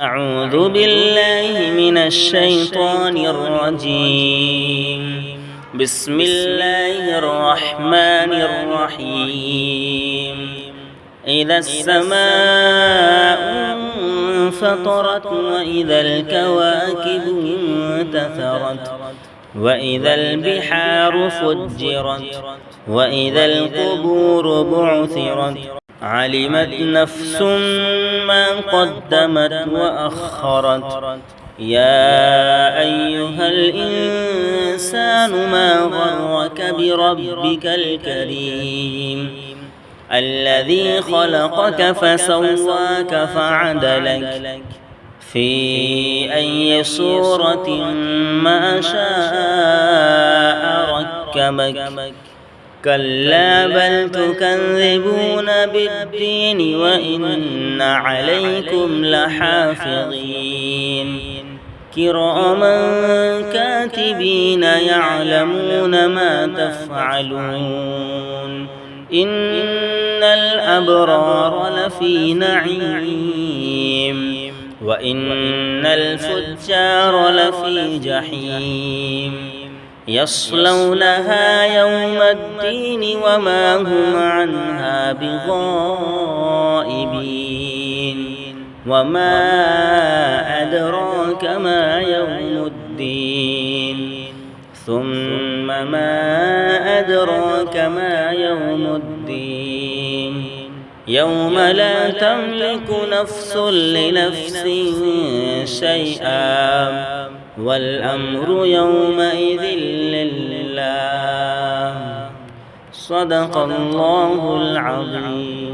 أعوذ بالله من الشيطان الرجيم. بسم الله الرحمن الرحيم. إذا السماء انفطرت وإذا الكواكب انتثرت وإذا البحار فجرت وإذا القبور بعثرت علمت نفس ما قدمت وأخرت يا أيها الإنسان ما غرك بربك الكريم الذي خلقك فسواك فعدلك في أي صورة ما شاء ركبك كلا بل تكذبون بالدين وإن عليكم لحافظين كراما كاتبين يعلمون ما تفعلون إن الأبرار لفي نعيم وإن الفجار لفي جحيم يصلونها يوم الدين وما هم عنها بغائبين وما أدراك ما يوم الدين ثم ما أدراك ما يوم الدين يوم لا تملك نفس لنفس شيئا والأمر يومئذ لله صدق الله العظيم.